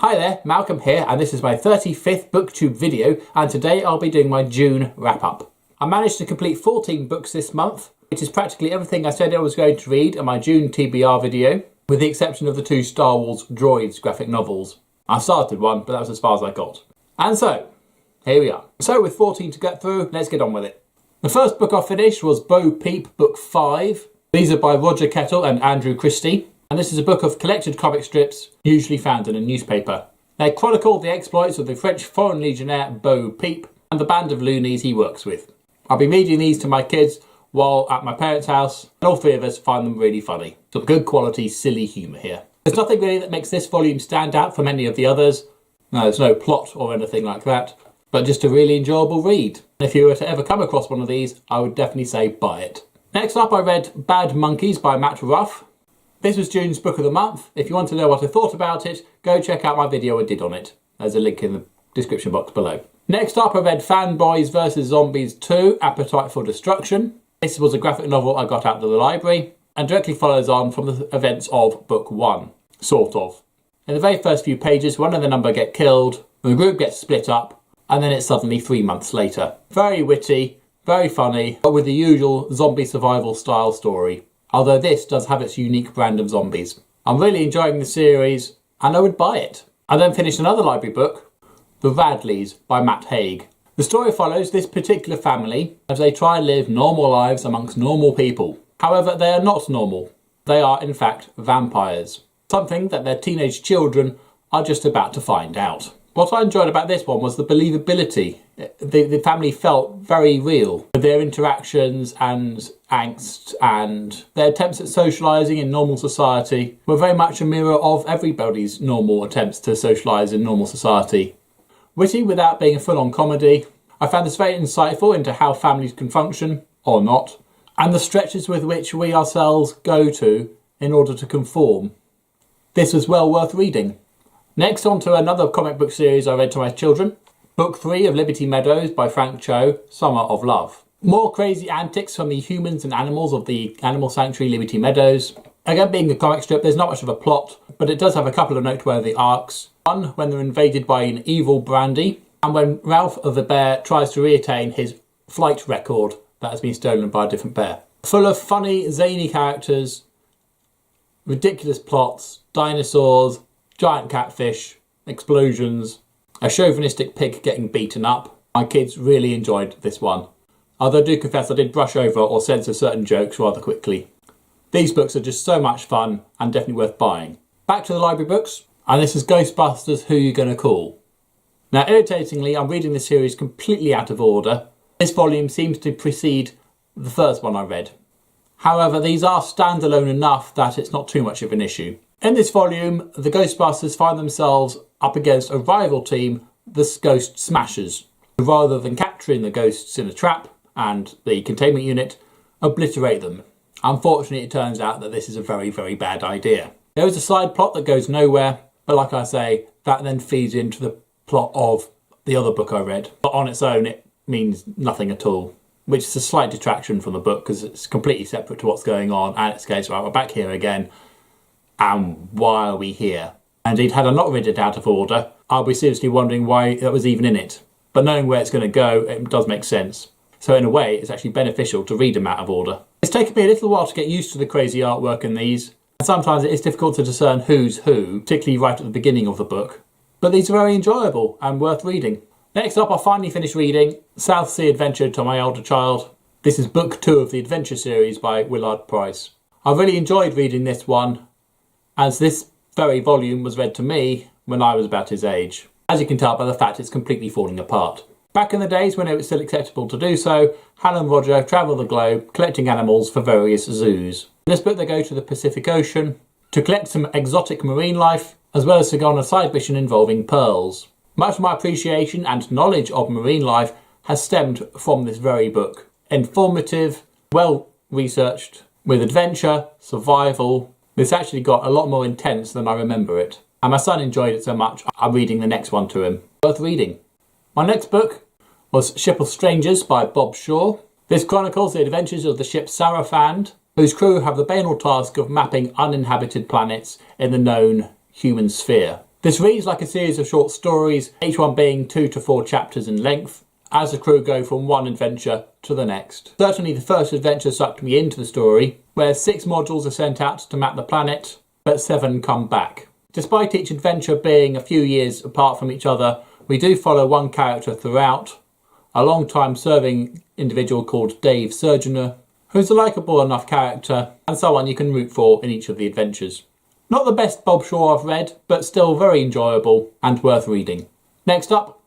Hi there, Malcolm here, and this is my 35th Booktube video, and today I'll be doing my June wrap-up. I managed to complete 14 books this month, which is practically everything I said I was going to read in my June TBR video, with the exception of the 2 Star Wars Droids graphic novels. I started one, but that was as far as I got. And so, here we are. So with 14 to get through, let's get on with it. The first book I finished was Bo Peep, Book 5. These are by Roger Kettle and Andrew Christie. And this is a book of collected comic strips, usually found in a newspaper. They chronicle the exploits of the French Foreign Legionnaire Bo Peep and the band of loonies he works with. I'll be reading these to my kids while at my parents' house, and all 3 of us find them really funny. Some good quality, silly humour here. There's nothing really that makes this volume stand out from any of the others. No, there's no plot or anything like that, but just a really enjoyable read. If you were to ever come across one of these, I would definitely say buy it. Next up, I read Bad Monkeys by Matt Ruff. This was June's book of the month. If you want to know what I thought about it, go check out my video I did on it. There's a link in the description box below. Next up, I read Fanboys vs Zombies 2, Appetite for Destruction. This was a graphic novel I got out of the library and directly follows on from the events of book 1, sort of. In the very first few pages, one of the number get killed, the group gets split up, and then it's suddenly 3 months later. Very witty, very funny, but with the usual zombie survival style story. Although this does have its unique brand of zombies. I'm really enjoying the series, and I would buy it. I then finished another library book, The Radleys by Matt Haig. The story follows this particular family as they try and live normal lives amongst normal people. However, they are not normal. They are, in fact, vampires. Something that their teenage children are just about to find out. What I enjoyed about this one was the believability. The family felt very real. Their interactions and angst and their attempts at socialising in normal society were very much a mirror of everybody's normal attempts to socialise in normal society. Witty without being a full-on comedy, I found this very insightful into how families can function, or not, and the stretches with which we ourselves go to in order to conform. This was well worth reading. Next on to another comic book series I read to my children. Book 3 of Liberty Meadows by Frank Cho, Summer of Love. More crazy antics from the humans and animals of the animal sanctuary Liberty Meadows. Again, being a comic strip, there's not much of a plot, but it does have a couple of noteworthy arcs. One, when they're invaded by an evil brandy, and when Ralph the bear tries to reattain his flight record that has been stolen by a different bear. Full of funny, zany characters, ridiculous plots, dinosaurs, giant catfish, explosions, a chauvinistic pig getting beaten up. My kids really enjoyed this one. Although I do confess I did brush over or censor certain jokes rather quickly. These books are just so much fun and definitely worth buying. Back to the library books, and this is Ghostbusters Who You Gonna Call. Now, irritatingly, I'm reading this series completely out of order. This volume seems to precede the first one I read. However, these are standalone enough that it's not too much of an issue. In this volume, the Ghostbusters find themselves up against a rival team, the Ghost Smashers. Rather than capturing the ghosts in a trap and the containment unit, obliterate them. Unfortunately, it turns out that this is a very, very bad idea. There is a side plot that goes nowhere, but like I say, that then feeds into the plot of the other book I read. But on its own, it means nothing at all, which is a slight detraction from the book because it's completely separate to what's going on, and it's a case, right, we're back here again. And why are we here? Indeed, had I not read it out of order, I'll be seriously wondering why that was even in it. But knowing where it's going to go, it does make sense. So in a way, it's actually beneficial to read them out of order. It's taken me a little while to get used to the crazy artwork in these, and sometimes it is difficult to discern who's who, particularly right at the beginning of the book. But these are very enjoyable and worth reading. Next up, I finally finished reading South Sea Adventure to My Older Child. This is book 2 of the Adventure series by Willard Price. I really enjoyed reading this one, as this very volume was read to me when I was about his age. As you can tell by the fact it's completely falling apart. Back in the days when it was still acceptable to do so, Hal and Roger travel the globe collecting animals for various zoos. In this book they go to the Pacific Ocean to collect some exotic marine life, as well as to go on a side mission involving pearls. Much of my appreciation and knowledge of marine life has stemmed from this very book. Informative, well researched, with adventure, survival. This actually got a lot more intense than I remember it. And my son enjoyed it so much, I'm reading the next one to him. Worth reading. My next book was Ship of Strangers by Bob Shaw. This chronicles the adventures of the ship Sarafand, whose crew have the banal task of mapping uninhabited planets in the known human sphere. This reads like a series of short stories, each one being 2 to 4 chapters in length, as the crew go from one adventure to the next. Certainly the first adventure sucked me into the story, where 6 modules are sent out to map the planet, but 7 come back. Despite each adventure being a few years apart from each other, we do follow one character throughout, a long-time serving individual called Dave Surgener, who's a likeable enough character and someone you can root for in each of the adventures. Not the best Bob Shaw I've read, but still very enjoyable and worth reading. Next up,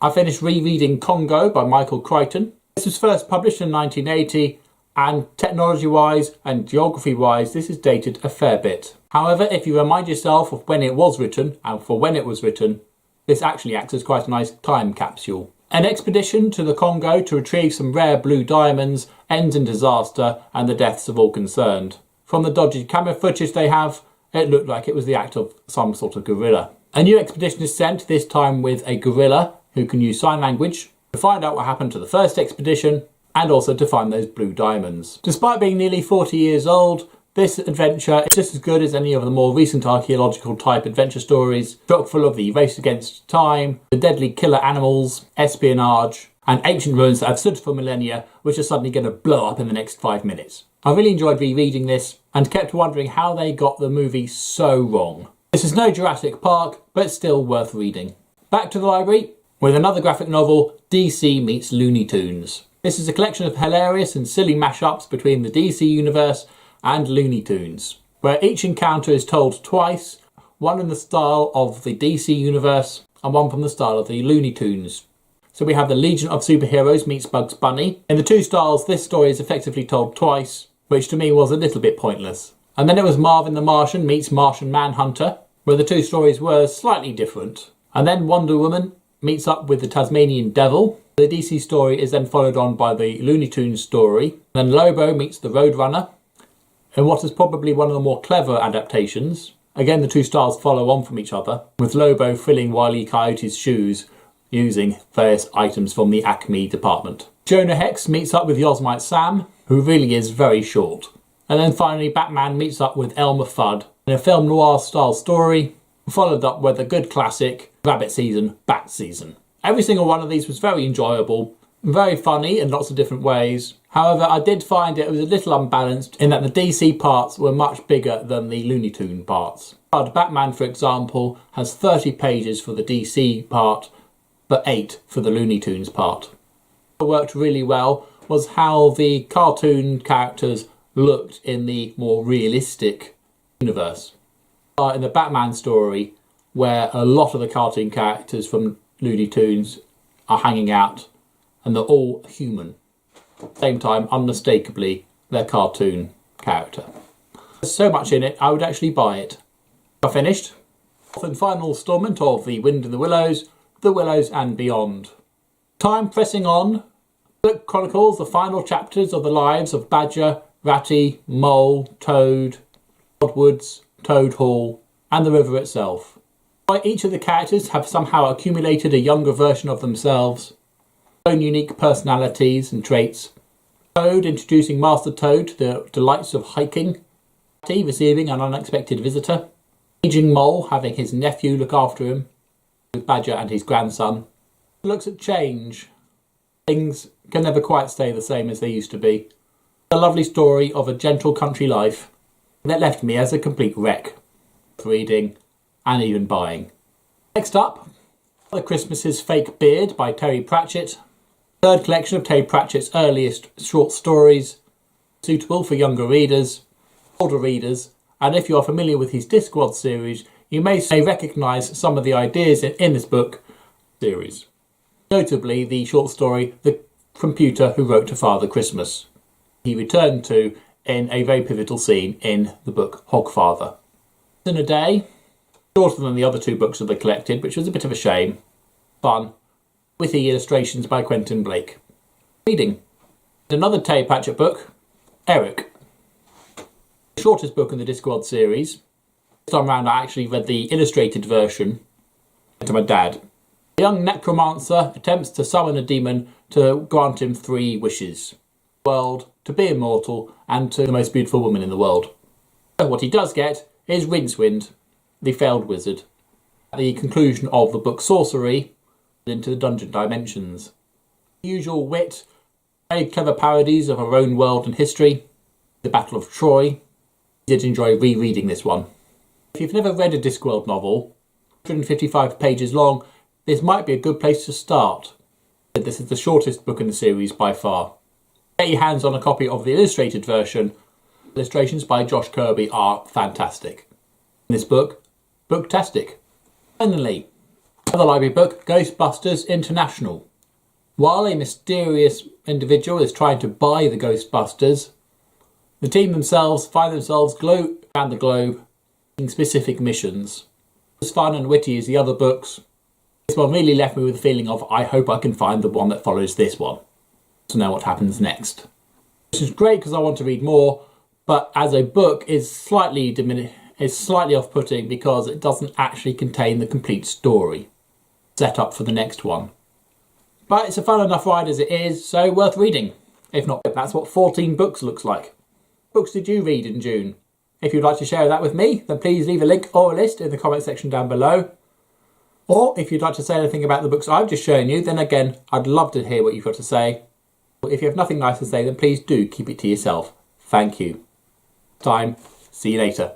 I finished rereading Congo by Michael Crichton. This was first published in 1980, and technology-wise and geography-wise this is dated a fair bit. However, if you remind yourself of when it was written and for when it was written, this actually acts as quite a nice time capsule. An expedition to the Congo to retrieve some rare blue diamonds ends in disaster and the deaths of all concerned. From the dodgy camera footage they have, it looked like it was the act of some sort of guerrilla. A new expedition is sent, this time with a gorilla who can use sign language, to find out what happened to the first expedition and also to find those blue diamonds. Despite being nearly 40 years old, this adventure is just as good as any of the more recent archaeological type adventure stories, chock full of the race against time, the deadly killer animals, espionage, and ancient ruins that have stood for millennia, which are suddenly going to blow up in the next 5 minutes. I really enjoyed rereading this and kept wondering how they got the movie so wrong. This is no Jurassic Park, but still worth reading. Back to the library with another graphic novel, DC Meets Looney Tunes. This is a collection of hilarious and silly mashups between the DC universe and Looney Tunes, where each encounter is told twice, one in the style of the DC universe and one from the style of the Looney Tunes. So we have the Legion of Superheroes meets Bugs Bunny. In the 2 styles, this story is effectively told twice, which to me was a little bit pointless. And then there was Marvin the Martian meets Martian Manhunter, where the 2 stories were slightly different. And then Wonder Woman meets up with the Tasmanian Devil. The DC story is then followed on by the Looney Tunes story. Then Lobo meets the Roadrunner, in what is probably one of the more clever adaptations. Again, the 2 styles follow on from each other, with Lobo filling Wile E. Coyote's shoes using various items from the Acme department. Jonah Hex meets up with Yosemite Sam, who really is very short. And then finally Batman meets up with Elmer Fudd in a film noir style story, followed up with a good classic, Rabbit Season, Bat Season. Every single one of these was very enjoyable, very funny in lots of different ways. However, I did find it was a little unbalanced in that the DC parts were much bigger than the Looney Tune parts. Batman, for example, has 30 pages for the DC part, but 8 for the Looney Tunes part. What worked really well was how the cartoon characters looked in the more realistic universe. In the Batman story, where a lot of the cartoon characters from Looney Tunes are hanging out and they're all human. At the same time, unmistakably, they're cartoon character. There's so much in it, I would actually buy it. I finished. Fourth and final instalment of The Wind in the Willows and Beyond. Time pressing on. The book chronicles the final chapters of the lives of Badger, Ratty, Mole, Toad, Oddwoods, Toad Hall, and the river itself. Each of the characters have somehow accumulated a younger version of themselves, their own unique personalities and traits. Toad introducing Master Toad to the delights of hiking, Ratty receiving an unexpected visitor, aging Mole having his nephew look after him, with Badger and his grandson. It looks at change. Things can never quite stay the same as they used to be. A lovely story of a gentle country life that left me as a complete wreck, reading and even buying. Next up, Father Christmas's Fake Beard by Terry Pratchett. Third collection of Terry Pratchett's earliest short stories, suitable for younger readers, older readers, and if you are familiar with his Discworld series, you may recognise some of the ideas in this book series. Notably the short story The Computer Who Wrote to Father Christmas. He returned to in a very pivotal scene in the book Hogfather. In a day, shorter than the other 2 books that they collected, which was a bit of a shame. Fun, witty illustrations by Quentin Blake. Reading. Another Terry Pratchett book, Eric. The shortest book in the Discworld series. This time round I actually read the illustrated version to my dad. A young necromancer attempts to summon a demon to grant him 3 wishes. The world, to be immortal, and to the most beautiful woman in the world. So what he does get is Rincewind, the failed wizard. the conclusion of the book Sorcery into the dungeon dimensions. Usual wit, very clever parodies of our own world and history, the Battle of Troy. I did enjoy rereading this one. If you've never read a Discworld novel, 155 pages long, this might be a good place to start. This is the shortest book in the series by far. Get your hands on a copy of the illustrated version. Illustrations by Josh Kirby are fantastic. In this book, booktastic. Finally, another library book, Ghostbusters International. While a mysterious individual is trying to buy the Ghostbusters, the team themselves find themselves around the globe in specific missions. As fun and witty as the other books, this one really left me with a feeling of, I hope I can find the one that follows this one to know what happens next. Which is great because I want to read more, but as a book is slightly off-putting because it doesn't actually contain the complete story set up for the next one. But it's a fun enough ride as it is, so worth reading. If not, that's what 14 books looks like. Books did you read in June? If you'd like to share that with me, then please leave a link or a list in the comment section down below. Or if you'd like to say anything about the books I've just shown you, then again, I'd love to hear what you've got to say. If you have nothing nice to say, then please do keep it to yourself. Thank you. See you later.